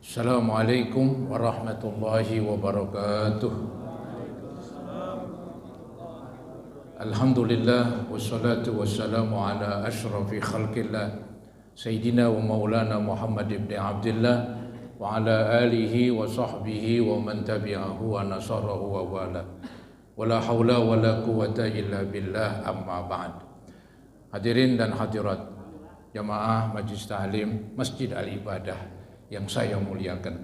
Assalamualaikum warahmatullahi wabarakatuh. Alhamdulillah wassalatu wassalamu ala ashrafi khalqillah Sayyidina wa maulana Muhammad ibn Abdullah wa ala alihi wa sahbihi wa man tabi'ahu wa nasarahu wa wala. Wala hawla wala quwata illa billah, amma ba'd. Hadirin dan hadirat jamaah Majlis Ta'lim Masjid Al-Ibadah yang saya muliakan.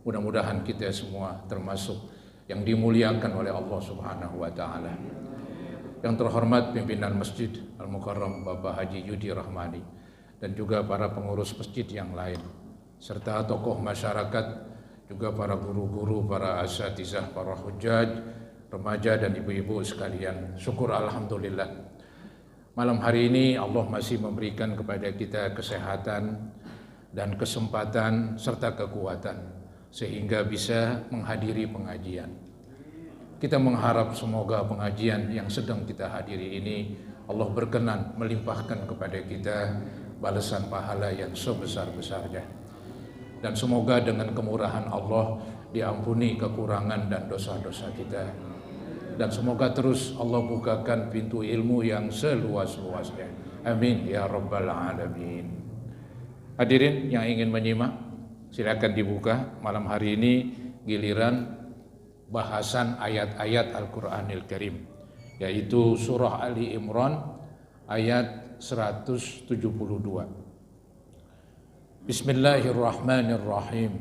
Mudah-mudahan kita semua termasuk yang dimuliakan oleh Allah Subhanahu wa taala. Yang terhormat pimpinan Masjid Al-Mukarram Bapak Haji Yudi Rahmani dan juga para pengurus masjid yang lain serta tokoh masyarakat, juga para guru-guru, para asatizah, para hujjaj, remaja dan ibu-ibu sekalian. Syukur alhamdulillah. Malam hari ini Allah masih memberikan kepada kita kesehatan dan kesempatan serta kekuatan sehingga bisa menghadiri pengajian. Kita mengharap semoga pengajian yang sedang kita hadiri ini Allah berkenan melimpahkan kepada kita balasan pahala yang sebesar-besarnya. Dan semoga dengan kemurahan Allah diampuni kekurangan dan dosa-dosa kita. Dan semoga terus Allah bukakan pintu ilmu yang seluas-luasnya. Amin ya rabbal alamin. Hadirin yang ingin menyimak, silakan dibuka. Malam hari ini giliran bahasan ayat-ayat Al-Qur'anil Karim, yaitu surah Ali Imran ayat 172. Bismillahirrahmanirrahim.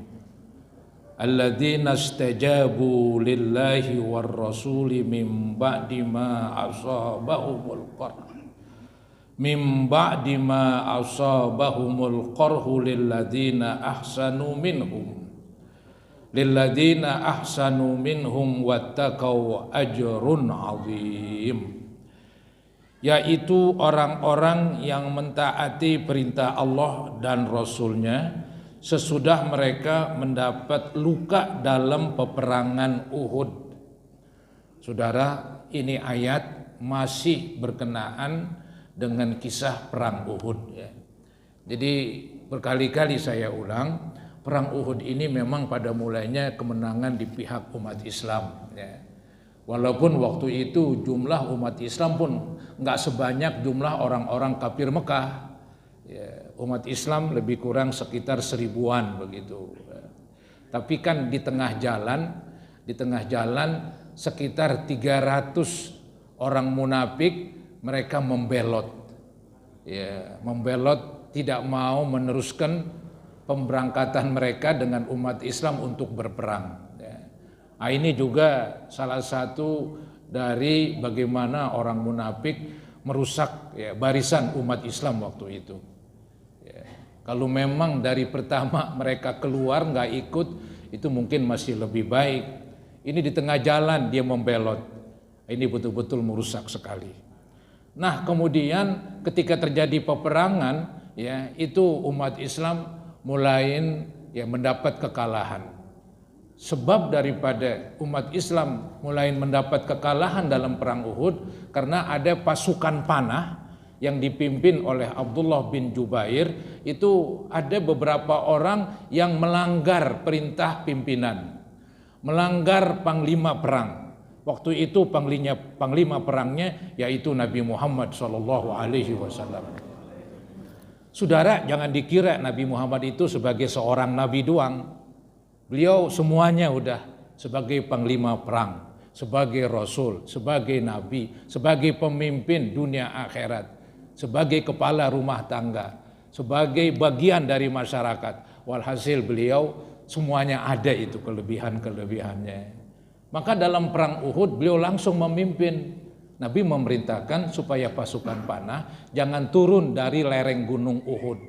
Alladzina istajabu lillahi war rasuli min ba'di ma asabahumul qarh. Min ba'di ma asabahumul qarhu lilladzina ahsanu minhum wattaqau ajrun azim. Yaitu orang-orang yang mentaati perintah Allah dan Rasulnya sesudah mereka mendapat luka dalam peperangan Uhud. Saudara, ini ayat masih berkenaan dengan kisah perang Uhud ya. Jadi berkali-kali saya ulang, perang Uhud ini memang pada mulanya kemenangan di pihak umat Islam ya. Walaupun waktu itu jumlah umat Islam pun nggak sebanyak jumlah orang-orang kafir Mekah ya, umat Islam lebih kurang sekitar 1000-an begitu ya. Tapi kan di tengah jalan sekitar 300 orang munafik mereka membelot tidak mau meneruskan pemberangkatan mereka dengan umat Islam untuk berperang. Nah, ini juga salah satu dari bagaimana orang munafik merusak ya, barisan umat Islam waktu itu. Ya, kalau memang dari pertama mereka keluar nggak ikut, itu mungkin masih lebih baik. Ini di tengah jalan dia membelot. Ini betul-betul merusak sekali. Nah, kemudian ketika terjadi peperangan, ya itu umat Islam mulai ya mendapat kekalahan. Sebab daripada umat Islam mulai mendapat kekalahan dalam perang Uhud karena ada pasukan panah yang dipimpin oleh Abdullah bin Jubair. Itu ada beberapa orang yang melanggar perintah pimpinan, melanggar panglima perang. Waktu itu panglima perangnya yaitu Nabi Muhammad SAW. Saudara, jangan dikira Nabi Muhammad itu sebagai seorang nabi doang. Beliau semuanya udah sebagai panglima perang, sebagai rasul, sebagai nabi, sebagai pemimpin dunia akhirat, sebagai kepala rumah tangga, sebagai bagian dari masyarakat. Walhasil beliau semuanya ada itu kelebihan-kelebihannya. Maka dalam perang Uhud beliau langsung memimpin. Nabi memerintahkan supaya pasukan panah jangan turun dari lereng gunung Uhud.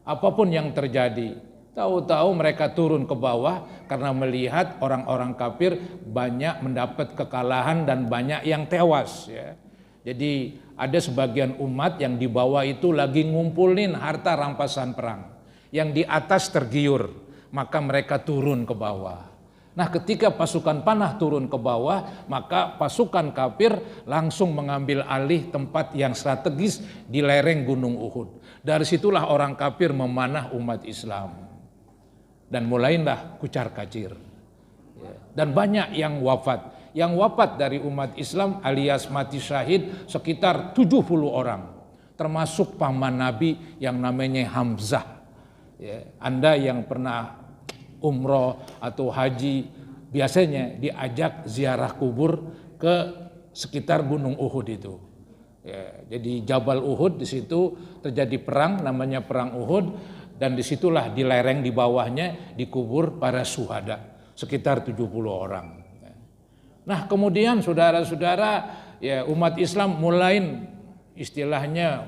Apapun yang terjadi, tahu-tahu mereka turun ke bawah karena melihat orang-orang kafir banyak mendapat kekalahan dan banyak yang tewas ya. Jadi ada sebagian umat yang di bawah itu lagi ngumpulin harta rampasan perang. Yang di atas tergiur, maka mereka turun ke bawah. Nah, ketika pasukan panah turun ke bawah, maka pasukan kafir langsung mengambil alih tempat yang strategis di lereng Gunung Uhud. Dari situlah orang kafir memanah umat Islam. dan mulailah kucar kacir. Dan banyak yang wafat. Yang wafat dari umat Islam alias mati syahid sekitar 70 orang. Termasuk paman Nabi yang namanya Hamzah. Anda yang pernah umroh atau haji biasanya diajak ziarah kubur ke sekitar Gunung Uhud itu. Jadi Jabal Uhud, di situ terjadi perang namanya perang Uhud, dan disitulah di lereng di bawahnya dikubur para syuhada sekitar 70 orang. Nah kemudian saudara-saudara, ya umat Islam mulai istilahnya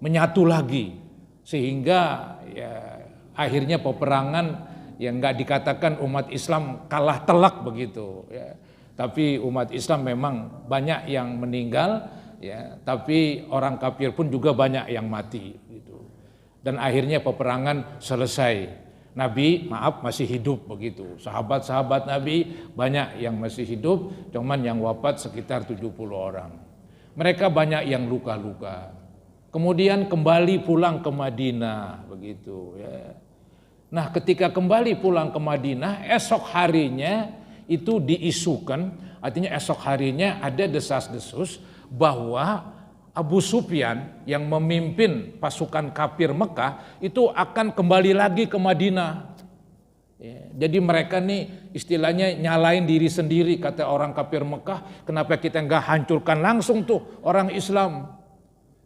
menyatu lagi, sehingga ya akhirnya peperangan yang nggak dikatakan umat Islam kalah telak begitu ya. Tapi umat Islam memang banyak yang meninggal ya, tapi orang kafir pun juga banyak yang mati gitu. Dan akhirnya peperangan selesai. Nabi masih hidup begitu. Sahabat-sahabat Nabi banyak yang masih hidup, cuman yang wafat sekitar 70 orang. Mereka banyak yang luka-luka. Kemudian kembali pulang ke Madinah begitu ya. Nah, ketika kembali pulang ke Madinah, esok harinya itu diisukan, artinya esok harinya ada desas-desus bahwa Abu Sufyan yang memimpin pasukan kafir Mekah itu akan kembali lagi ke Madinah. Jadi mereka nih istilahnya nyalain diri sendiri, kata orang kafir Mekah, kenapa kita nggak hancurkan langsung tuh orang Islam?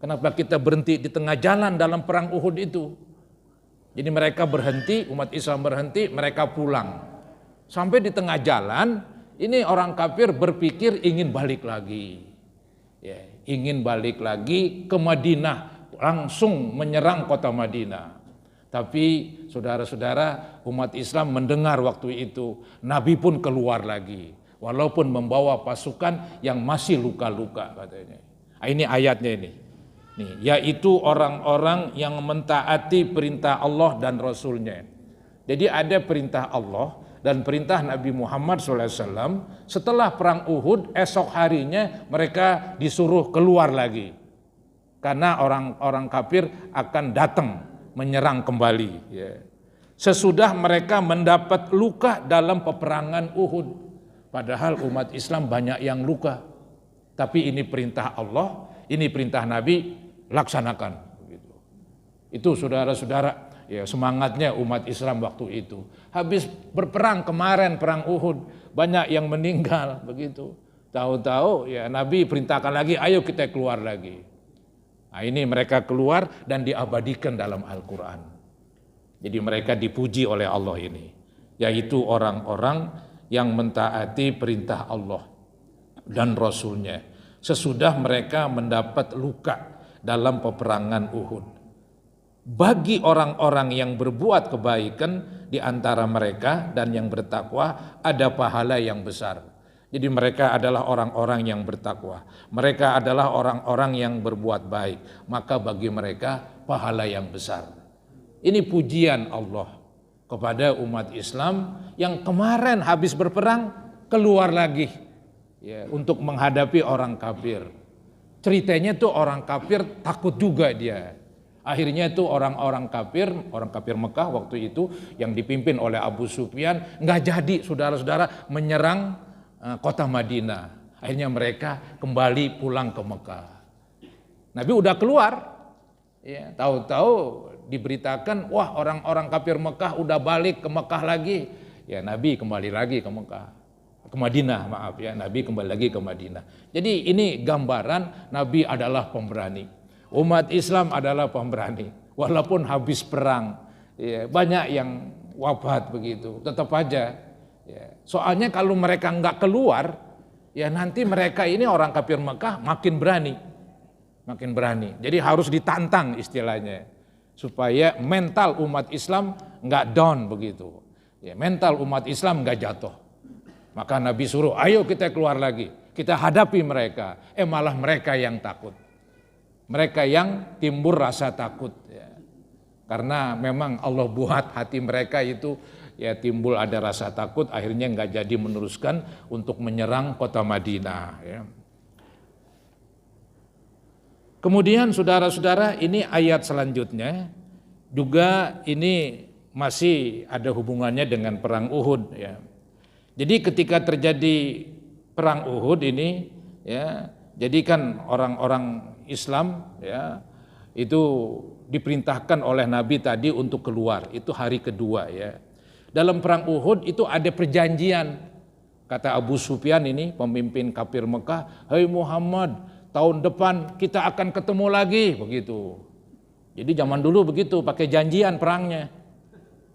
Kenapa kita berhenti di tengah jalan dalam perang Uhud itu? Jadi mereka berhenti, umat Islam berhenti, mereka pulang. Sampai di tengah jalan, ini orang kafir berpikir ingin balik lagi. Ya, ingin balik lagi ke Madinah, langsung menyerang kota Madinah. Tapi saudara-saudara, umat Islam mendengar waktu itu, Nabi pun keluar lagi. Walaupun membawa pasukan yang masih luka-luka katanya. Ini ayatnya ini. Nih, yaitu orang-orang yang mentaati perintah Allah dan Rasulnya. Jadi ada perintah Allah dan perintah Nabi Muhammad SAW. Setelah perang Uhud, esok harinya mereka disuruh keluar lagi. Karena orang-orang kafir akan datang menyerang kembali. Sesudah mereka mendapat luka dalam peperangan Uhud. Padahal umat Islam banyak yang luka. Tapi ini perintah Allah, ini perintah Nabi, laksanakan. Itu saudara-saudara, ya semangatnya umat Islam waktu itu. Habis berperang kemarin perang Uhud, banyak yang meninggal begitu. Tahu-tahu ya Nabi perintahkan lagi, ayo kita keluar lagi. Nah, ini mereka keluar dan diabadikan dalam Al-Quran. Jadi mereka dipuji oleh Allah ini, yaitu orang-orang yang mentaati perintah Allah dan Rasulnya. Sesudah mereka mendapat luka dalam peperangan Uhud. Bagi orang-orang yang berbuat kebaikan di antara mereka dan yang bertakwa ada pahala yang besar. Jadi mereka adalah orang-orang yang bertakwa. Mereka adalah orang-orang yang berbuat baik. Maka bagi mereka pahala yang besar. Ini pujian Allah kepada umat Islam yang kemarin habis berperang keluar lagi ya, untuk menghadapi orang kafir. Ceritanya tuh orang kafir takut juga dia. Akhirnya tuh orang kafir Mekah waktu itu yang dipimpin oleh Abu Sufyan nggak jadi saudara-saudara menyerang kota Madinah. Akhirnya mereka kembali pulang ke Mekah. Nabi udah keluar, ya, tahu-tahu diberitakan, wah orang-orang kafir Mekah udah balik ke Mekah lagi. Ya Nabi kembali lagi ke Mekah. Ke Madinah, maaf ya, Nabi kembali lagi ke Madinah. Jadi ini gambaran Nabi adalah pemberani. Umat Islam adalah pemberani. Walaupun habis perang, ya, banyak yang wafat begitu, tetap aja. Ya. Soalnya kalau mereka nggak keluar, ya nanti mereka ini orang kafir Mekah makin berani. Makin berani. Jadi harus ditantang istilahnya. Supaya mental umat Islam nggak down begitu. Ya, mental umat Islam nggak jatuh. Maka Nabi suruh, ayo kita keluar lagi. Kita hadapi mereka. Malah mereka yang takut. Mereka yang timbul rasa takut. Ya. Karena memang Allah buat hati mereka itu ya timbul ada rasa takut. Akhirnya nggak jadi meneruskan untuk menyerang kota Madinah. Ya. Kemudian saudara-saudara ini ayat selanjutnya. Juga ini masih ada hubungannya dengan perang Uhud ya. Jadi ketika terjadi perang Uhud ini ya, jadi kan orang-orang Islam ya itu diperintahkan oleh Nabi tadi untuk keluar, itu hari kedua ya. Dalam perang Uhud itu ada perjanjian, kata Abu Sufyan ini pemimpin kafir Mekah, "Hai Muhammad, tahun depan kita akan ketemu lagi," begitu. Jadi zaman dulu begitu, pakai janjian perangnya.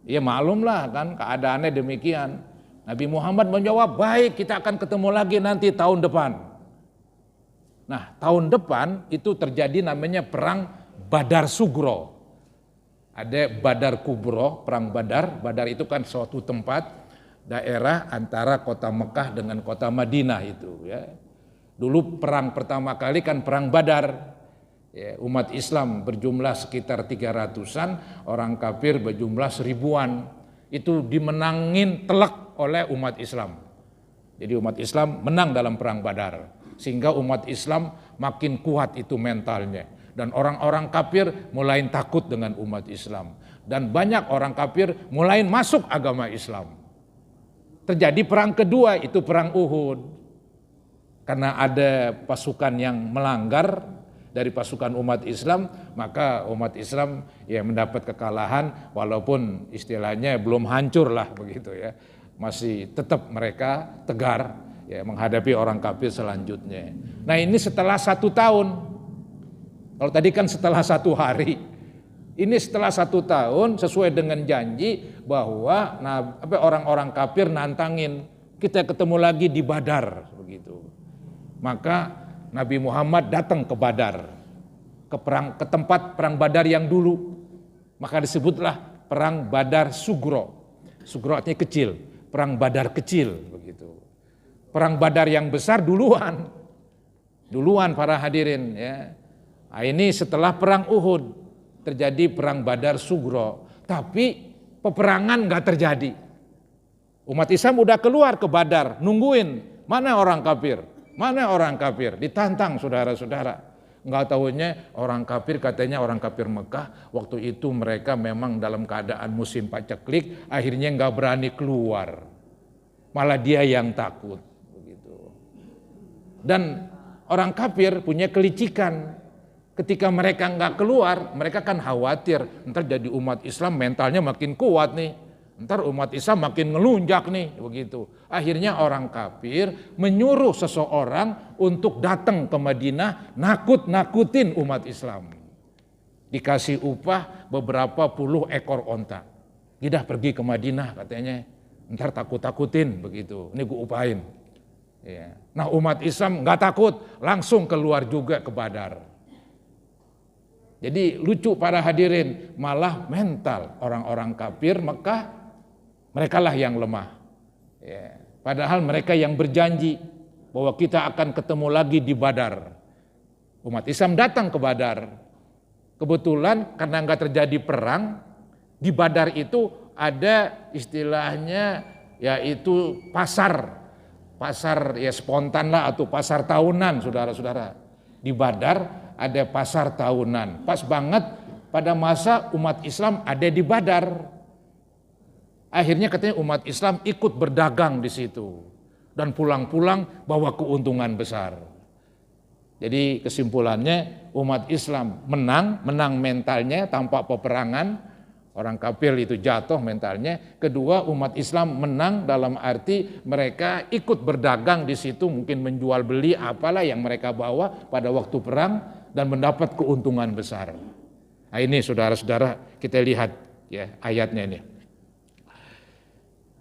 Ya maklumlah kan keadaannya demikian. Nabi Muhammad menjawab, "Baik, kita akan ketemu lagi nanti tahun depan." Nah, tahun depan itu terjadi namanya perang Badar Sugro. Ada Badar Kubro, perang Badar. Badar itu kan suatu tempat daerah antara kota Mekah dengan kota Madinah itu ya. Dulu perang pertama kali kan perang Badar. Ya, umat Islam berjumlah sekitar 300-an, orang kafir berjumlah 1000-an. Itu dimenangin telak oleh umat Islam. Jadi umat Islam menang dalam perang Badar. Sehingga umat Islam makin kuat itu mentalnya. Dan orang-orang kafir mulai takut dengan umat Islam. Dan banyak orang kafir mulai masuk agama Islam. Terjadi perang kedua, itu perang Uhud. Karena ada pasukan yang melanggar dari pasukan umat Islam, maka umat Islam ya mendapat kekalahan, walaupun istilahnya belum hancur lah begitu ya. Masih tetap mereka tegar ya menghadapi orang kafir selanjutnya. Nah ini setelah 1 tahun. Kalau tadi kan setelah 1 hari. Ini setelah 1 tahun sesuai dengan janji bahwa orang-orang kafir nantangin kita ketemu lagi di Badar begitu. Maka Nabi Muhammad datang ke Badar, ke tempat perang Badar yang dulu. Maka disebutlah perang Badar Sugro. Sugro artinya kecil, perang Badar kecil begitu. Perang Badar yang besar duluan para hadirin ya. Nah, ini setelah perang Uhud terjadi perang Badar Sugro, tapi peperangan nggak terjadi. Umat Islam udah keluar ke Badar, nungguin mana orang kafir, ditantang saudara-saudara. Nggak tahunya orang kafir, katanya orang kafir Mekah waktu itu mereka memang dalam keadaan musim paceklik, akhirnya nggak berani keluar, malah dia yang takut. Dan orang kafir punya kelicikan, ketika mereka nggak keluar, mereka kan khawatir, ntar jadi umat Islam mentalnya makin kuat nih, ntar umat Islam makin ngelunjak nih, begitu. Akhirnya orang kafir menyuruh seseorang untuk datang ke Madinah, nakut-nakutin umat Islam. Dikasih upah beberapa puluh ekor onta. Kita pergi ke Madinah katanya, ntar takut-takutin begitu, ini gue upahin. Ya. Nah umat Islam nggak takut, langsung keluar juga ke Badar. Jadi lucu para hadirin, malah mental orang-orang kafir Mekah, mereka lah yang lemah. Ya. Padahal mereka yang berjanji bahwa kita akan ketemu lagi di Badar. Umat Islam datang ke Badar. Kebetulan karena nggak terjadi perang, di Badar itu ada istilahnya yaitu pasar ya spontan lah atau pasar tahunan saudara-saudara. Di Badar ada pasar tahunan. Pas banget pada masa umat Islam ada di Badar. Akhirnya katanya umat Islam ikut berdagang di situ. Dan pulang-pulang bawa keuntungan besar. Jadi kesimpulannya umat Islam menang mentalnya tanpa peperangan. Orang kafir itu jatuh mentalnya. Kedua, umat Islam menang dalam arti mereka ikut berdagang di situ, mungkin menjual beli apalah yang mereka bawa pada waktu perang dan mendapat keuntungan besar. Nah, ini saudara-saudara kita lihat ya ayatnya ini.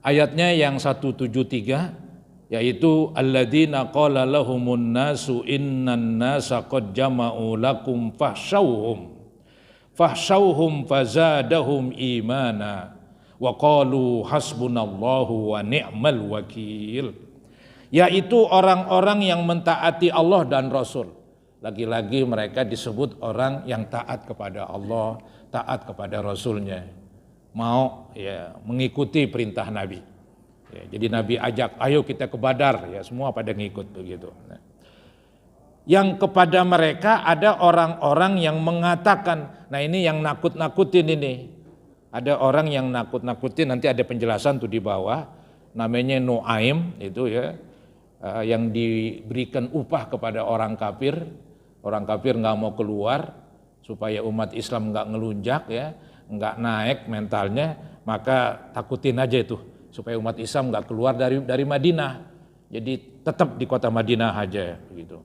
Ayatnya yang 173 yaitu alladzina qala lahumun nasu innan nasa qad jama'u lakum fahsyauhum fazadahum imana wa qalu hasbunallahu wa ni'mal wakil, yaitu orang-orang yang mentaati Allah dan Rasul. Lagi-lagi mereka disebut orang yang taat kepada Allah, taat kepada Rasulnya, mau ya mengikuti perintah Nabi ya, jadi Nabi ajak ayo kita ke Badar ya, semua pada ngikut begitu. Yang kepada mereka ada orang-orang yang mengatakan, nah ini yang nakut-nakutin ini, Ada orang yang nakut-nakutin, nanti ada penjelasan tuh di bawah, namanya Nuaim itu ya, yang diberikan upah kepada orang kafir nggak mau keluar supaya umat Islam nggak ngelunjak ya, nggak naik mentalnya, maka takutin aja itu supaya umat Islam nggak keluar dari Madinah, jadi tetap di kota Madinah aja begitu.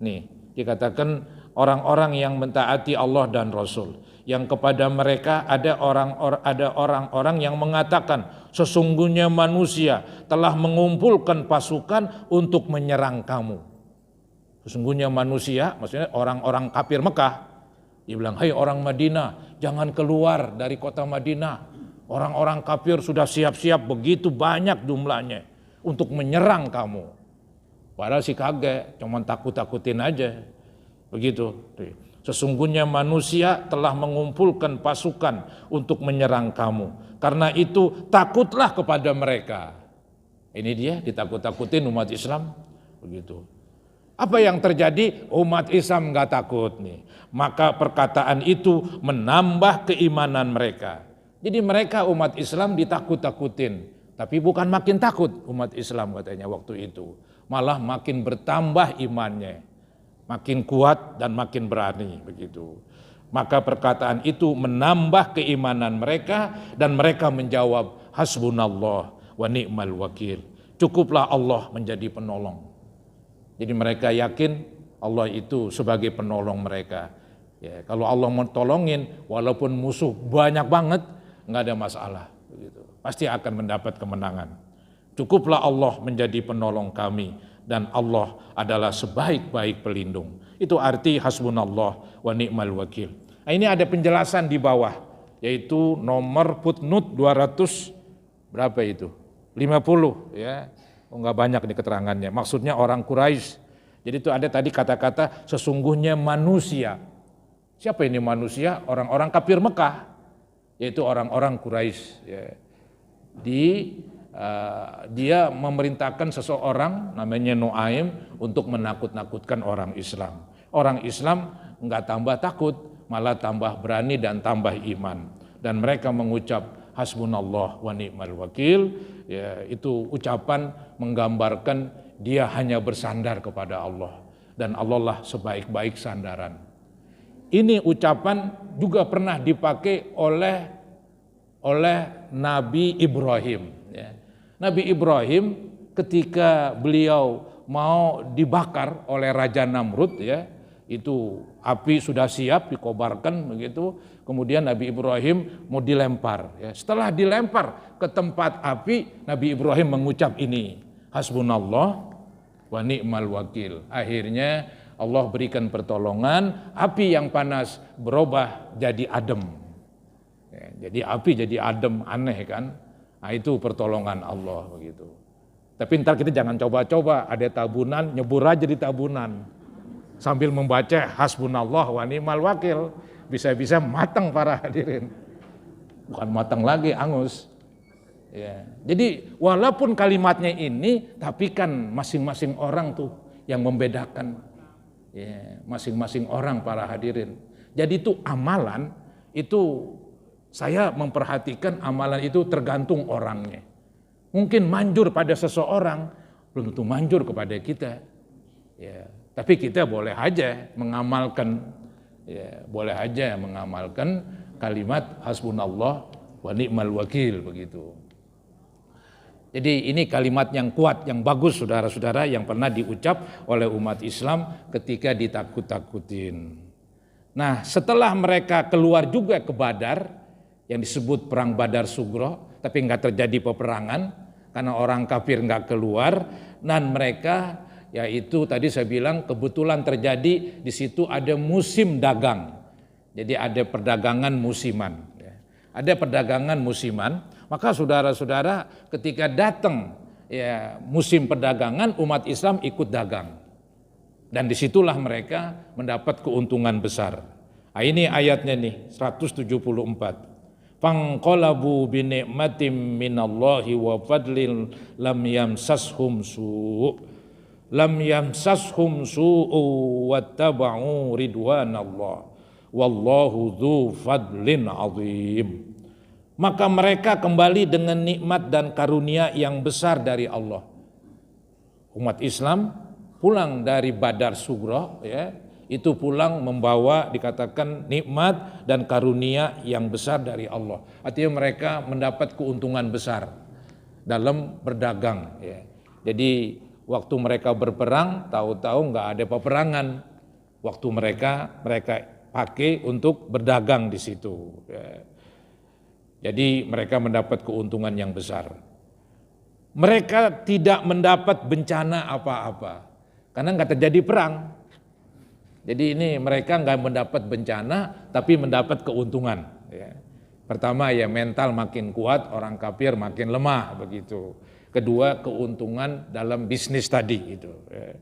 Nih dikatakan orang-orang yang mentaati Allah dan Rasul, yang kepada mereka ada orang-orang yang mengatakan sesungguhnya manusia telah mengumpulkan pasukan untuk menyerang kamu. Sesungguhnya manusia, maksudnya orang-orang kafir Mekah, dia bilang, hai orang Madinah, jangan keluar dari kota Madinah. Orang-orang kafir sudah siap-siap begitu banyak jumlahnya untuk menyerang kamu. Padahal si kaget, cuman takut-takutin aja. Begitu. Sesungguhnya manusia telah mengumpulkan pasukan untuk menyerang kamu. Karena itu takutlah kepada mereka. Ini dia ditakut-takutin umat Islam. Begitu. Apa yang terjadi? Umat Islam nggak takut nih. Maka perkataan itu menambah keimanan mereka. Jadi mereka umat Islam ditakut-takutin. Tapi bukan makin takut umat Islam katanya waktu itu. Malah makin bertambah imannya. Makin kuat dan makin berani begitu. Maka perkataan itu menambah keimanan mereka dan mereka menjawab hasbunallah wa ni'mal wakil. Cukuplah Allah menjadi penolong. Jadi mereka yakin Allah itu sebagai penolong mereka. Ya, kalau Allah mau tolongin walaupun musuh banyak banget nggak ada masalah begitu. Pasti akan mendapat kemenangan. Cukuplah Allah menjadi penolong kami. Dan Allah adalah sebaik-baik pelindung. Itu arti hasbunallah wa ni'mal wakil. Nah, ini ada penjelasan di bawah, yaitu nomor footnote 200 berapa itu? 50 ya. Oh, enggak banyak nih keterangannya. Maksudnya orang Quraisy. Jadi itu ada tadi kata-kata sesungguhnya manusia. Siapa ini manusia? Orang-orang kafir Mekah, yaitu orang-orang Quraisy ya. Dia memerintahkan seseorang namanya Nuaim untuk menakut-nakutkan orang Islam. Orang Islam enggak tambah takut, malah tambah berani dan tambah iman. Dan mereka mengucap hasbunallah wa ni'mal wakil. Ya, itu ucapan menggambarkan dia hanya bersandar kepada Allah. Dan Allah lah sebaik-baik sandaran. Ini ucapan juga pernah dipakai oleh Nabi Ibrahim. Ya. Nabi Ibrahim ketika beliau mau dibakar oleh Raja Namrud ya, itu api sudah siap dikobarkan begitu, kemudian Nabi Ibrahim mau dilempar ya. Setelah dilempar ke tempat api, Nabi Ibrahim mengucap ini, hasbunallah wa ni'mal wakil. Akhirnya Allah berikan pertolongan, api yang panas berubah jadi adem. Ya, jadi api jadi adem, aneh kan? Nah, itu pertolongan Allah begitu. Tapi ntar kita jangan coba-coba ada tabunan, nyebur aja di tabunan. Sambil membaca hasbunallah wa ni'mal wakil. Bisa-bisa matang para hadirin. Bukan matang lagi, angus. Ya. Jadi walaupun kalimatnya ini, tapi kan masing-masing orang tuh yang membedakan. Ya, masing-masing orang para hadirin. Jadi itu amalan, itu saya memperhatikan amalan itu tergantung orangnya. Mungkin manjur pada seseorang, belum tentu manjur kepada kita. Ya, tapi kita boleh aja mengamalkan, ya, boleh aja mengamalkan kalimat hasbunallah wa ni'mal wakil begitu. Jadi ini kalimat yang kuat, yang bagus saudara-saudara yang pernah diucap oleh umat Islam ketika ditakut-takutin. Nah, setelah mereka keluar juga ke Badar, yang disebut perang Badar Sugro, tapi nggak terjadi peperangan karena orang kafir nggak keluar, dan mereka yaitu tadi saya bilang kebetulan terjadi di situ ada musim dagang, jadi ada perdagangan musiman, ada perdagangan musiman, maka saudara-saudara ketika datang ya musim perdagangan umat Islam ikut dagang, dan disitulah mereka mendapat keuntungan besar. Nah, ini ayatnya nih 174. Fanqalabu bi ni'matin minallahi wa fadlin lam yamsashum su'u wattaba'u ridwanallah wallahu dzu fadlin azim. maka mereka kembali dengan nikmat dan karunia yang besar dari Allah. Umat Islam pulang dari Badar Sugro, ya, itu pulang membawa dikatakan nikmat dan karunia yang besar dari Allah. Artinya mereka mendapat keuntungan besar dalam berdagang. Ya. Jadi waktu mereka berperang, tahu-tahu nggak ada peperangan. Waktu mereka pakai untuk berdagang di situ. Ya. Jadi mereka mendapat keuntungan yang besar. Mereka tidak mendapat bencana apa-apa karena nggak terjadi perang. Jadi ini mereka nggak mendapat bencana tapi mendapat keuntungan. Ya. Pertama ya mental makin kuat, orang kafir makin lemah begitu. Kedua keuntungan dalam bisnis tadi itu. Ya.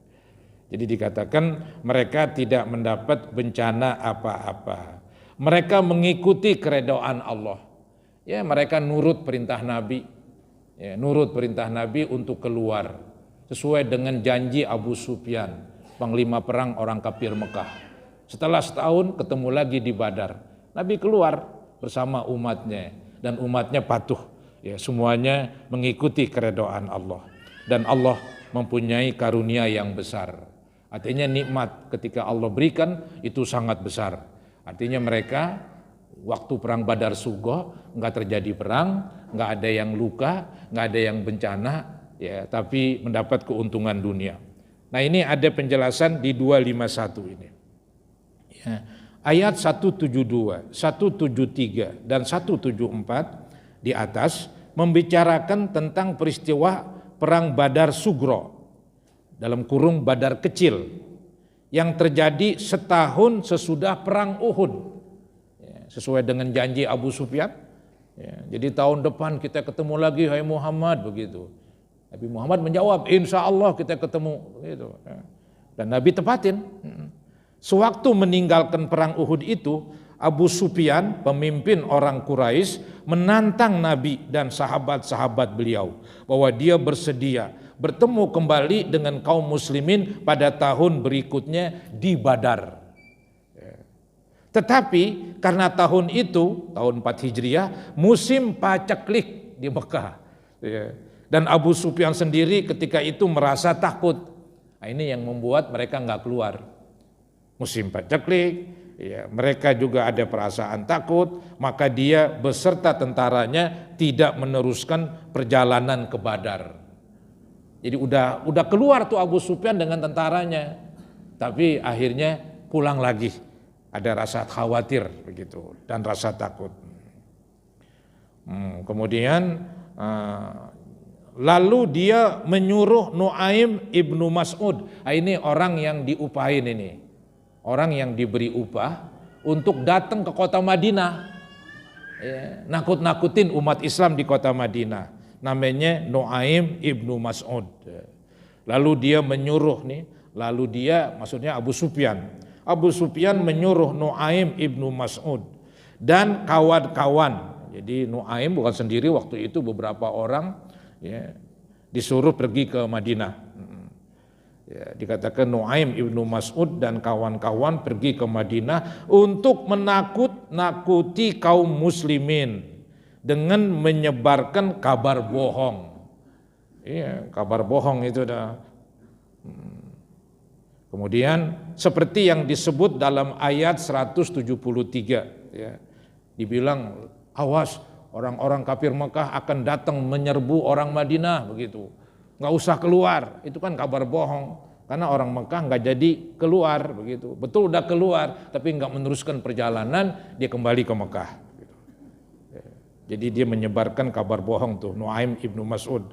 Jadi dikatakan mereka tidak mendapat bencana apa-apa. Mereka mengikuti keredoan Allah. Ya, mereka nurut perintah Nabi. Ya, nurut perintah Nabi untuk keluar sesuai dengan janji Abu Sufyan, panglima perang orang kafir Mekah. Setelah setahun ketemu lagi di Badar. Nabi keluar bersama umatnya dan umatnya patuh. Ya, semuanya mengikuti keredoan Allah. Dan Allah mempunyai karunia yang besar. Artinya nikmat ketika Allah berikan itu sangat besar. Artinya mereka waktu perang Badar Sugro nggak terjadi perang, nggak ada yang luka, nggak ada yang bencana, ya, tapi mendapat keuntungan dunia. Nah ini ada penjelasan di 251 ini. Ya, ayat 172, 173 dan 174 di atas membicarakan tentang peristiwa perang Badar Sugro dalam kurung Badar kecil yang terjadi setahun sesudah perang Uhud. Sesuai dengan janji Abu Sufyan. Ya, jadi tahun depan kita ketemu lagi, hai Muhammad, begitu. Nabi Muhammad menjawab, insya Allah kita ketemu. Begitu. Ya. Dan Nabi tepatin. Sewaktu meninggalkan perang Uhud itu, Abu Sufyan, pemimpin orang Quraisy, menantang Nabi dan sahabat-sahabat beliau bahwa dia bersedia bertemu kembali dengan kaum muslimin pada tahun berikutnya di Badar. Tetapi karena tahun itu, tahun 4 Hijriah, musim paceklik di Mekah. Dan Abu Sufyan sendiri ketika itu merasa takut. Nah, ini yang membuat mereka nggak keluar. Musim paceklik, ya, mereka juga ada perasaan takut, maka dia beserta tentaranya tidak meneruskan perjalanan ke Badar. Jadi udah keluar tuh Abu Sufyan dengan tentaranya, tapi akhirnya pulang lagi. Ada rasa khawatir begitu dan rasa takut. Kemudian lalu dia menyuruh Nuaim ibnu Mas'ud. Ini orang yang diupahin ini, orang yang diberi upah untuk datang ke kota Madinah, ya, nakut-nakutin umat Islam di kota Madinah. Namanya Nuaim ibnu Mas'ud. Lalu dia menyuruh maksudnya Abu Sufyan. Abu Sufyan menyuruh Nuaim ibnu Mas'ud dan kawan-kawan. Jadi Nuaim bukan sendiri, waktu itu beberapa orang, ya, disuruh pergi ke Madinah. Ya, dikatakan Nuaim ibnu Mas'ud dan kawan-kawan pergi ke Madinah untuk menakut-nakuti kaum muslimin dengan menyebarkan kabar bohong. Iya, kabar bohong itu dah. Kemudian seperti yang disebut dalam ayat 173, ya, dibilang awas orang-orang kafir Mekah akan datang menyerbu orang Madinah begitu, nggak usah keluar. Itu kan kabar bohong karena orang Mekah nggak jadi keluar begitu. Betul udah keluar tapi nggak meneruskan perjalanan, dia kembali ke Mekah. Jadi dia menyebarkan kabar bohong tuh Nuaim ibnu Mas'ud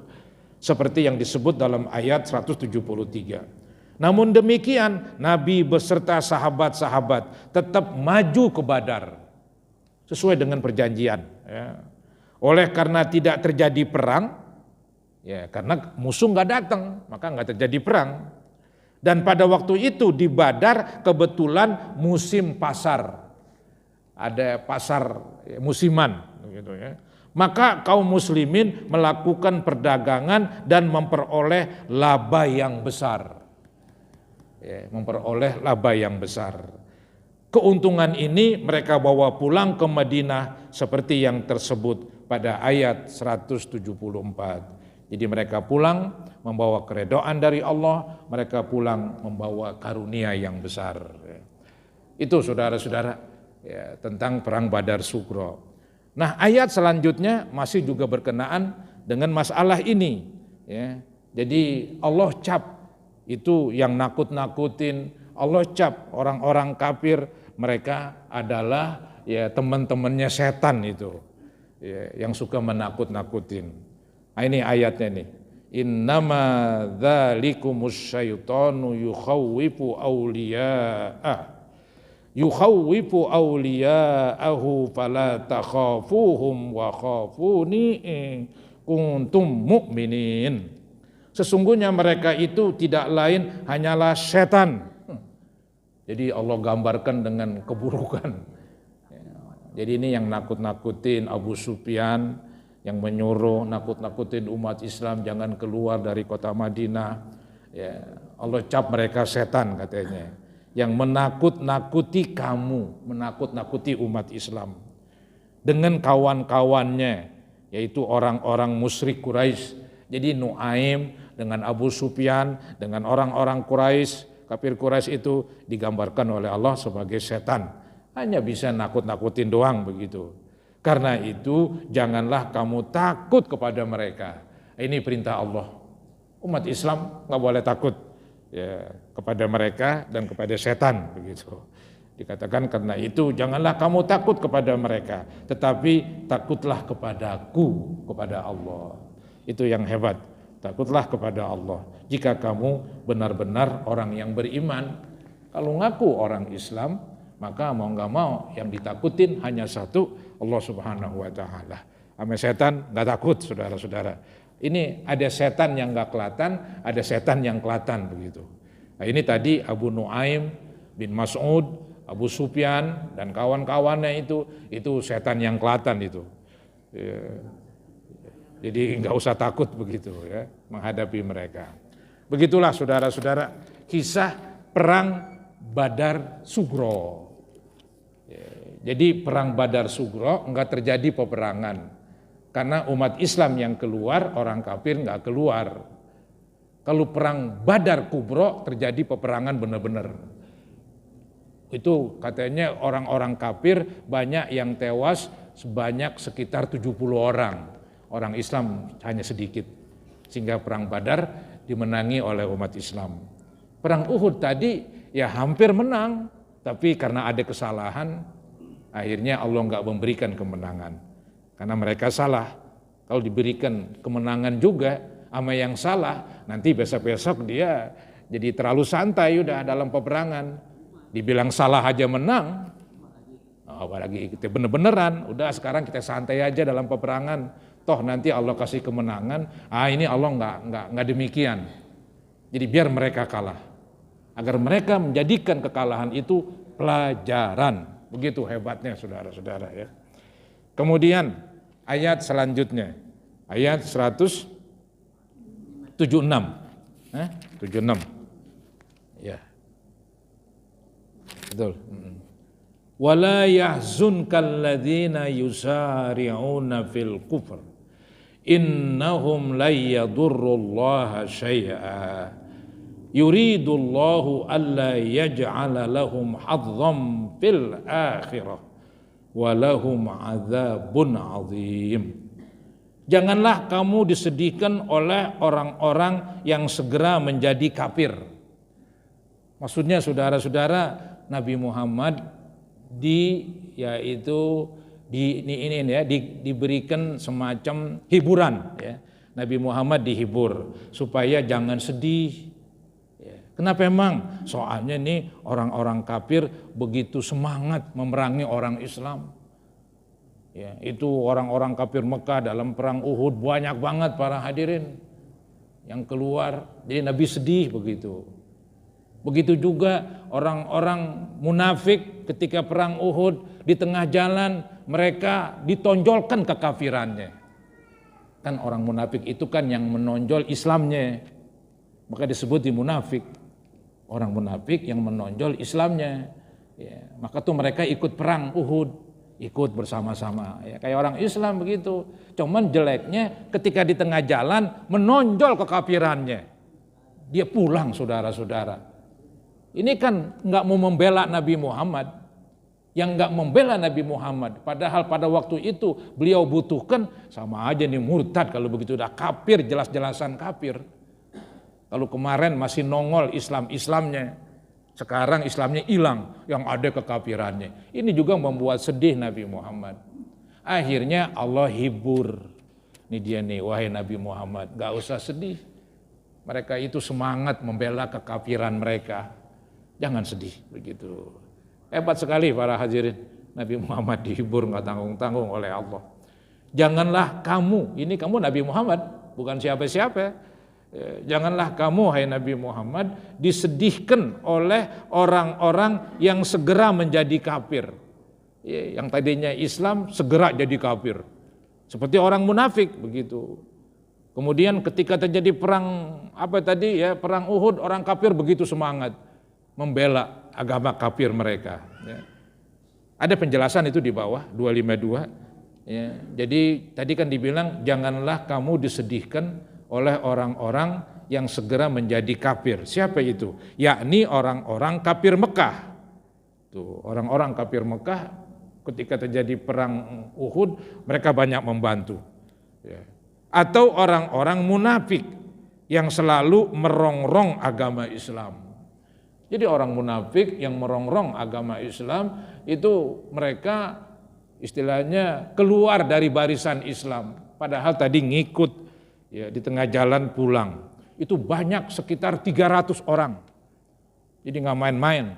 seperti yang disebut dalam ayat 173. Namun demikian Nabi beserta sahabat-sahabat tetap maju ke Badar sesuai dengan perjanjian. Ya. Oleh karena tidak terjadi perang, ya karena musuh nggak datang, maka nggak terjadi perang. Dan pada waktu itu di Badar kebetulan musim pasar, ada pasar musiman, gitu ya. Maka kaum muslimin melakukan perdagangan dan memperoleh laba yang besar. Ya, memperoleh laba yang besar. Keuntungan ini mereka bawa pulang ke Madinah seperti yang tersebut pada ayat 174. Jadi mereka pulang membawa keredoan dari Allah, mereka pulang membawa karunia yang besar. Itu saudara-saudara ya, tentang perang Badar Sugro. Nah, ayat selanjutnya masih juga berkenaan dengan masalah ini. Ya. Jadi Allah cap itu yang nakut-nakutin, Allah cap orang-orang kafir, mereka adalah ya teman-temannya setan itu. Ya, yang suka menakut-nakutin. Nah, ini ayatnya nih. Innama dzalikumus syaitanu yukhawwifu awliya'ahu fala takhafuhum wa khafuni in kuntum mu'minin. Sesungguhnya mereka itu tidak lain hanyalah setan. Jadi Allah gambarkan dengan keburukan. Jadi ini yang nakut-nakutin Abu Sufyan, yang menyuruh nakut-nakutin umat Islam jangan keluar dari kota Madinah. Ya, Allah cap mereka setan katanya. Yang menakut-nakuti kamu, menakut-nakuti umat Islam. Dengan kawan-kawannya, yaitu orang-orang musyrik Quraisy. Jadi Nuaim dengan Abu Sufyan, dengan orang-orang Quraisy, kafir Quraisy itu digambarkan oleh Allah sebagai setan. Hanya bisa nakut-nakutin doang begitu. Karena itu janganlah kamu takut kepada mereka. Ini perintah Allah. Umat Islam nggak boleh takut ya, kepada mereka dan kepada setan begitu. Dikatakan karena itu janganlah kamu takut kepada mereka, tetapi takutlah kepadaku, kepada Allah. Itu yang hebat. Takutlah kepada Allah. Jika kamu benar-benar orang yang beriman, kalau ngaku orang Islam, maka mau nggak mau yang ditakutin hanya satu, Allah Subhanahu wa Ta'ala. Sama setan nggak takut, saudara-saudara. Ini ada setan yang nggak kelihatan, ada setan yang kelihatan begitu. Nah, ini tadi Abu Nuaim bin Mas'ud, Abu Sufyan dan kawan-kawannya itu setan yang kelihatan itu. Ya. Jadi nggak usah takut begitu ya menghadapi mereka. Begitulah saudara-saudara kisah perang Badar Sugro. Jadi perang Badar Sugro enggak terjadi peperangan karena umat Islam yang keluar, orang kafir enggak keluar. Kalau perang Badar Kubro terjadi peperangan benar-benar. Itu katanya orang-orang kafir banyak yang tewas sebanyak sekitar 70 orang. Orang Islam hanya sedikit. Sehingga perang Badar dimenangi oleh umat Islam. Perang Uhud tadi ya hampir menang, tapi karena ada kesalahan, akhirnya Allah enggak memberikan kemenangan. Karena mereka salah. Kalau diberikan kemenangan juga sama yang salah, nanti besok-besok dia jadi terlalu santai udah dalam peperangan. Dibilang salah aja menang, apalagi kita bener-beneran, udah sekarang kita santai aja dalam peperangan. Toh nanti Allah kasih kemenangan, ini Allah enggak demikian. Jadi biar mereka kalah. Agar mereka menjadikan kekalahan itu pelajaran. Begitu hebatnya saudara-saudara ya. Kemudian ayat selanjutnya, ayat 176. 76. Ya. Betul. Wala yahzunkal ladzina yusari'una fil kufr. Innahum la yadurrullaha syai'a. Yuridullahu alla yaj'ala lahum hadzam fil akhirah wa lahum adzabun azim. Janganlah kamu disedihkan oleh orang-orang yang segera menjadi kafir. Maksudnya saudara-saudara, Nabi Muhammad diberikan semacam hiburan ya. Nabi Muhammad dihibur supaya jangan sedih. Kenapa emang? Soalnya nih orang-orang kafir begitu semangat memerangi orang Islam. Ya, itu orang-orang kafir Mekah dalam perang Uhud banyak banget para hadirin yang keluar. Jadi Nabi sedih begitu. Begitu juga orang-orang munafik ketika perang Uhud di tengah jalan mereka ditonjolkan kekafirannya. Kan orang munafik itu kan yang menonjol Islamnya. Maka disebut di munafik. Orang munafik yang menonjol Islamnya. Ya, maka tuh mereka ikut perang Uhud. ikut bersama-sama. Ya, kayak orang Islam begitu. Cuman jeleknya ketika di tengah jalan menonjol kekafirannya. Dia pulang saudara-saudara. Ini kan nggak mau membela Nabi Muhammad. Yang nggak membela Nabi Muhammad. Padahal pada waktu itu beliau butuhkan, sama aja nih murtad kalau begitu, udah kafir, jelas-jelasan kafir. Kalau kemarin masih nongol Islamnya, sekarang Islamnya hilang, yang ada kekafirannya. Ini juga membuat sedih Nabi Muhammad. Akhirnya Allah hibur. Ini dia nih, wahai Nabi Muhammad, gak usah sedih. Mereka itu semangat membela kekafiran mereka. Jangan sedih begitu. Hebat sekali para hadirin. Nabi Muhammad dihibur gak tanggung-tanggung oleh Allah. Janganlah kamu, ini kamu Nabi Muhammad, bukan siapa-siapa. Janganlah kamu, hai Nabi Muhammad, disedihkan oleh orang-orang yang segera menjadi kafir. Yang tadinya Islam segera jadi kafir. Seperti orang munafik begitu. Kemudian ketika terjadi perang perang Uhud, orang kafir begitu semangat membela agama kafir mereka. Ya. Ada penjelasan itu di bawah 252. Ya. Jadi tadi kan dibilang janganlah kamu disedihkan oleh orang-orang yang segera menjadi kafir. Siapa itu? Yakni orang-orang kafir Mekah. Tuh, orang-orang kafir Mekah ketika terjadi perang Uhud mereka banyak membantu. Ya. Atau orang-orang munafik yang selalu merongrong agama Islam. Jadi orang munafik yang merongrong agama Islam itu mereka istilahnya keluar dari barisan Islam. Padahal tadi ngikut ya di tengah jalan pulang. Itu banyak sekitar 300 orang. Jadi nggak main-main.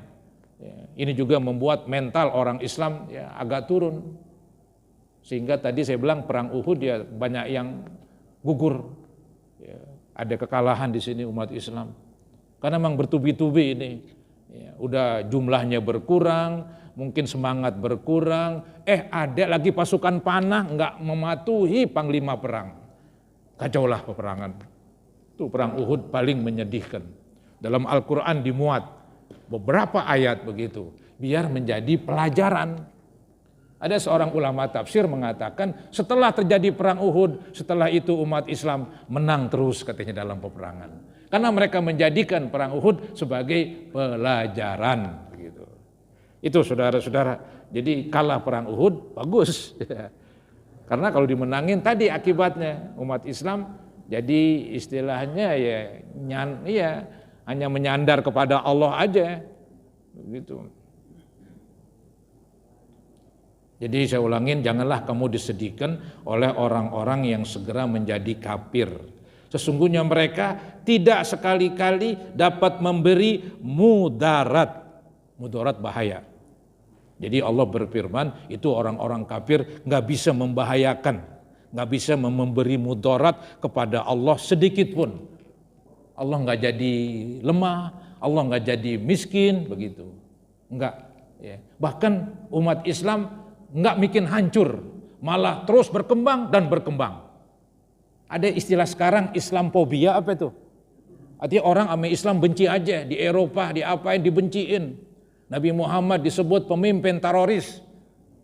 Ya, ini juga membuat mental orang Islam ya agak turun. Sehingga tadi saya bilang perang Uhud ya banyak yang gugur. Ya, ada kekalahan di sini umat Islam. Karena memang bertubi-tubi ini, ya, udah jumlahnya berkurang, mungkin semangat berkurang, ada lagi pasukan panah nggak mematuhi panglima perang. Kacaulah peperangan. Itu perang Uhud paling menyedihkan. Dalam Al-Quran dimuat beberapa ayat begitu, biar menjadi pelajaran. Ada seorang ulama tafsir mengatakan setelah terjadi perang Uhud, setelah itu umat Islam menang terus katanya dalam peperangan. Karena mereka menjadikan perang Uhud sebagai pelajaran. Begitu. Itu saudara-saudara, jadi kalah perang Uhud bagus. Karena kalau dimenangin tadi akibatnya umat Islam jadi istilahnya hanya menyandar kepada Allah aja. Begitu. Jadi saya ulangin, janganlah kamu disedihkan oleh orang-orang yang segera menjadi kafir. Sesungguhnya mereka tidak sekali-kali dapat memberi mudarat. Mudarat bahaya. Jadi Allah berfirman, itu orang-orang kafir nggak bisa membahayakan, nggak bisa memberi mudarat kepada Allah sedikit pun. Allah nggak jadi lemah, Allah nggak jadi miskin, begitu. Enggak. Ya. Bahkan umat Islam nggak bikin hancur, malah terus berkembang dan berkembang. Ada istilah sekarang Islamfobia apa itu? Artinya orang sama Islam benci aja, di Eropa diapain dibenciin. Nabi Muhammad disebut pemimpin teroris,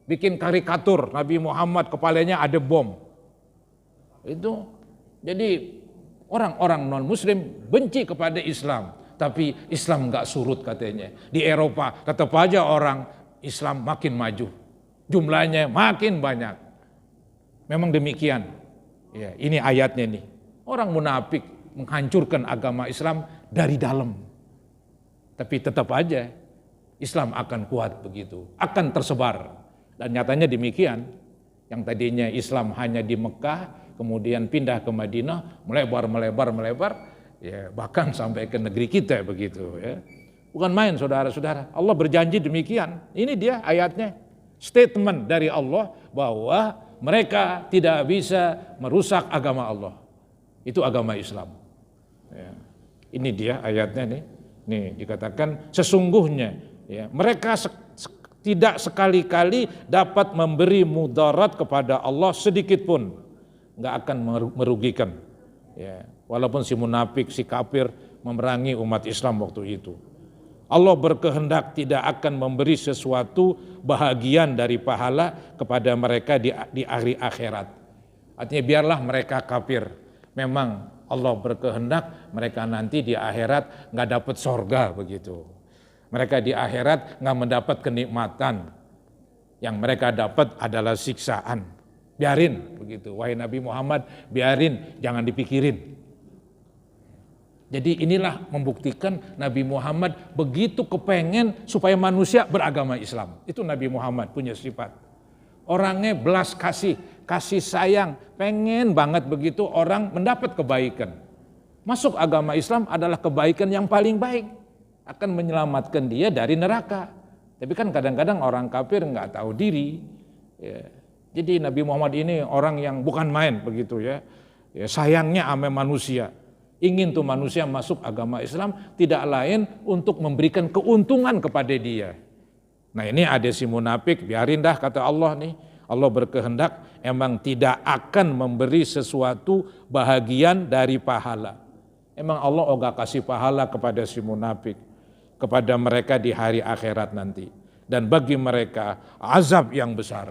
bikin karikatur Nabi Muhammad kepalanya ada bom. Itu jadi orang-orang non Muslim benci kepada Islam, tapi Islam nggak surut katanya. Di Eropa tetap aja orang Islam makin maju, jumlahnya makin banyak. Memang demikian. Ya, ini ayatnya nih. Orang munafik menghancurkan agama Islam dari dalam. Tapi tetap aja Islam akan kuat begitu, akan tersebar. Dan nyatanya demikian. Yang tadinya Islam hanya di Mekah, kemudian pindah ke Madinah, melebar, ya bahkan sampai ke negeri kita begitu ya. Bukan main saudara-saudara. Allah berjanji demikian. Ini dia ayatnya. Statement dari Allah bahwa mereka tidak bisa merusak agama Allah. Itu agama Islam. Ya. Ini dia ayatnya nih. Nih dikatakan sesungguhnya ya, mereka tidak sekali-kali dapat memberi mudarat kepada Allah sedikit pun. Nggak akan merugikan. Ya. Walaupun si munafik, si kafir memerangi umat Islam waktu itu. Allah berkehendak tidak akan memberi sesuatu bahagian dari pahala kepada mereka di hari akhirat. Artinya biarlah mereka kafir. Memang Allah berkehendak mereka nanti di akhirat nggak dapat sorga begitu. Mereka di akhirat nggak mendapat kenikmatan. Yang mereka dapat adalah siksaan. Biarin begitu. Wahai Nabi Muhammad, biarin, jangan dipikirin. Jadi inilah membuktikan Nabi Muhammad begitu kepengen supaya manusia beragama Islam. Itu Nabi Muhammad punya sifat. Orangnya belas kasih sayang, pengen banget begitu orang mendapat kebaikan. Masuk agama Islam adalah kebaikan yang paling baik. Akan menyelamatkan dia dari neraka. Tapi kan kadang-kadang orang kafir nggak tahu diri. Ya. Jadi Nabi Muhammad ini orang yang bukan main begitu ya. Sayangnya sama manusia. Ingin tuh manusia masuk agama Islam tidak lain untuk memberikan keuntungan kepada dia. Nah ini ada si munafik, biarin dah kata Allah nih. Allah berkehendak emang tidak akan memberi sesuatu bahagian dari pahala. Emang Allah enggak kasih pahala kepada si munafik, kepada mereka di hari akhirat nanti. Dan bagi mereka azab yang besar.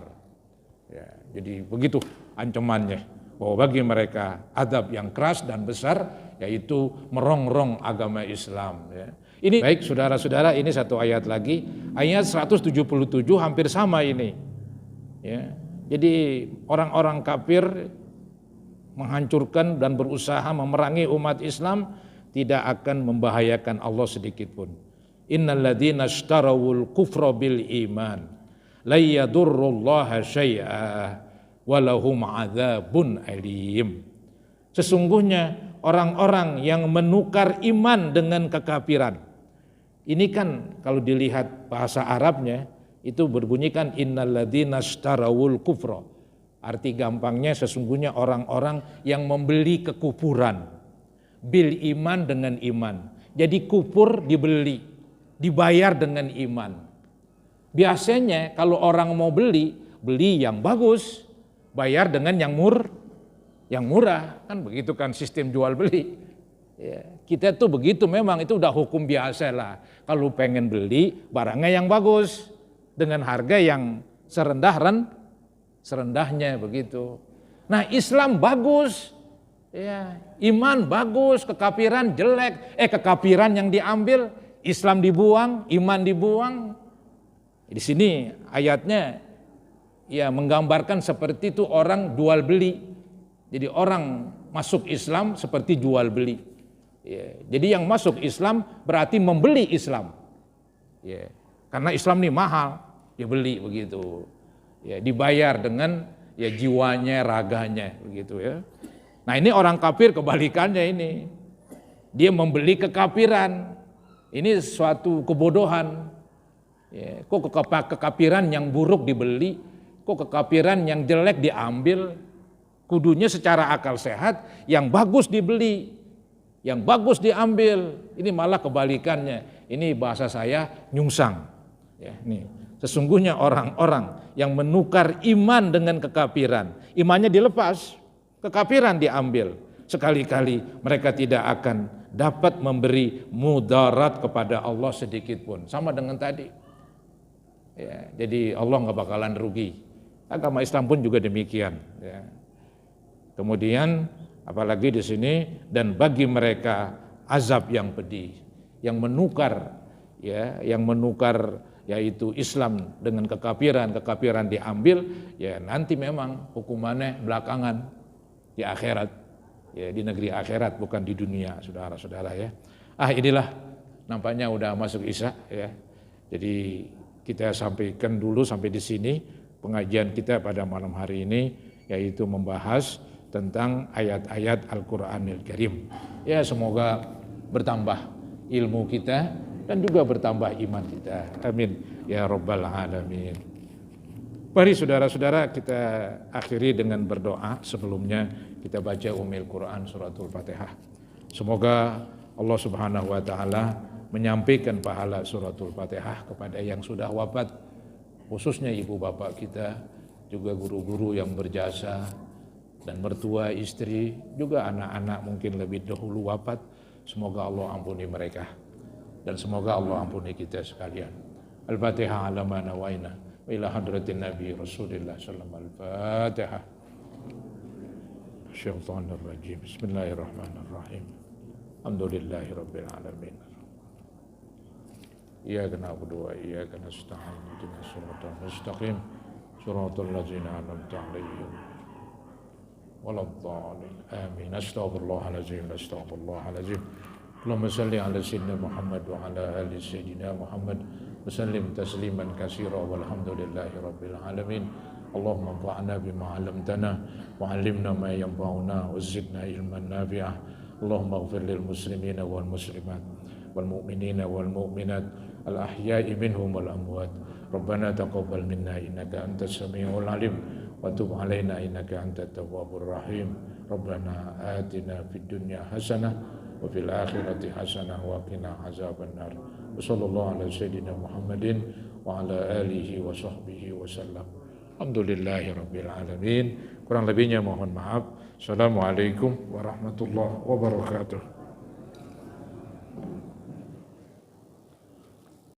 Ya, jadi begitu ancamannya. Bahwa bagi mereka azab yang keras dan besar, yaitu merongrong agama Islam. Ya. Ini baik saudara-saudara, ini satu ayat lagi, ayat 177 hampir sama ini. Ya. Jadi orang-orang kafir menghancurkan dan berusaha memerangi umat Islam tidak akan membahayakan Allah sedikit pun. Innal ladzina ishtarawul kufra bil iman la yadurrullaha syai'a walahum adzabun alim. Sesungguhnya orang-orang yang menukar iman dengan kekafiran. Ini kan kalau dilihat bahasa Arabnya itu berbunyikan innalladzina ishtarawul kufra. Arti gampangnya sesungguhnya orang-orang yang membeli kekufuran. Bil iman dengan iman. Jadi kufur dibeli, dibayar dengan iman. Biasanya kalau orang mau beli yang bagus, bayar dengan yang murah, kan begitu kan sistem jual beli. Ya, kita tuh begitu memang itu udah hukum biasa lah. Kalau pengen beli barangnya yang bagus dengan harga yang serendahnya begitu. Nah Islam bagus, ya, iman bagus, kekafiran jelek. Kekafiran yang diambil, Islam dibuang, iman dibuang. Di sini ayatnya ya menggambarkan seperti itu orang jual beli. Jadi orang masuk Islam seperti jual beli. Ya, jadi yang masuk Islam berarti membeli Islam. Ya, karena Islam ini mahal, ya beli begitu. Ya, dibayar dengan ya jiwanya, raganya begitu ya. Nah, ini orang kafir kebalikannya ini. Dia membeli kekafiran. Ini suatu kebodohan. Ya, kok kekafiran yang buruk dibeli? Kok kekafiran yang jelek diambil? Kudunya secara akal sehat, yang bagus dibeli, yang bagus diambil. Ini malah kebalikannya. Ini bahasa saya nyungsang. Ya, nih. Sesungguhnya orang-orang yang menukar iman dengan kekafiran, imannya dilepas, kekafiran diambil. Sekali-kali mereka tidak akan dapat memberi mudarat kepada Allah sedikit pun. Sama dengan tadi. Ya, jadi Allah nggak bakalan rugi. Agama Islam pun juga demikian. Ya. Kemudian apalagi di sini dan bagi mereka azab yang pedih, yang menukar yaitu Islam dengan kekafiran diambil, ya nanti memang hukumannya belakangan di akhirat, ya di negeri akhirat bukan di dunia, saudara-saudara ya. Inilah nampaknya udah masuk Isya ya. Jadi kita sampaikan dulu sampai di sini pengajian kita pada malam hari ini, yaitu membahas tentang ayat-ayat Al-Qur'anil Karim. Ya semoga bertambah ilmu kita dan juga bertambah iman kita. Amin ya rabbal alamin. Mari saudara-saudara kita akhiri dengan berdoa. Sebelumnya kita baca Ummul Quran suratul Fatihah. Semoga Allah Subhanahu wa taala menyampaikan pahala suratul Fatihah kepada yang sudah wafat, khususnya ibu bapak kita, juga guru-guru yang berjasa, dan mertua, istri, juga anak-anak mungkin lebih dahulu wafat. Semoga Allah ampuni mereka. dan semoga Allah ampuni kita sekalian. Al-Fatihah ala ma nawaina wa ila hadratin Nabi Rasulillah sallallahu alaihi wasallam. Al-Fatihah. Syaitanir rajim. Bismillahirrahmanirrahim. Alhamdulillahi rabbil alamin. Iyyaka na'budu wa iyyaka nasta'in. Ihdinas siratal mustaqim. Siratal ladzina an'amta 'alaihim waladdallin. Amin. Astaghfirullahalazim. Astaghfirullahalazim. Allahumma salli ala sayyidina Muhammad wa ala ali sayyidina Muhammad wa sallim tasliman katsira walhamdulillahi rabbil alamin. Allahumma anfa'na bima 'allamtana wa 'allimna ma yanfa'una wa zidna ilman nafi'ah. Allahumma ighfir lil muslimina wal muslimat wal mu'minina wal mu'minat al ahya'i minhum wal amwat. Rabbana taqabbal minna innaka antas samiul alim wa tub 'alaina innaka antat tawwabur rahim. Rabbana atina fid dunya hasanah wa fil akhirati hasanah wa qina azabannar. Wa sallallahu ala sayyidina Muhammadin wa ala alihi wa sahbihi wa sallam. Alhamdulillahi rabbil alamin. Kurang lebihnya mohon maaf. Assalamualaikum warahmatullahi wabarakatuh.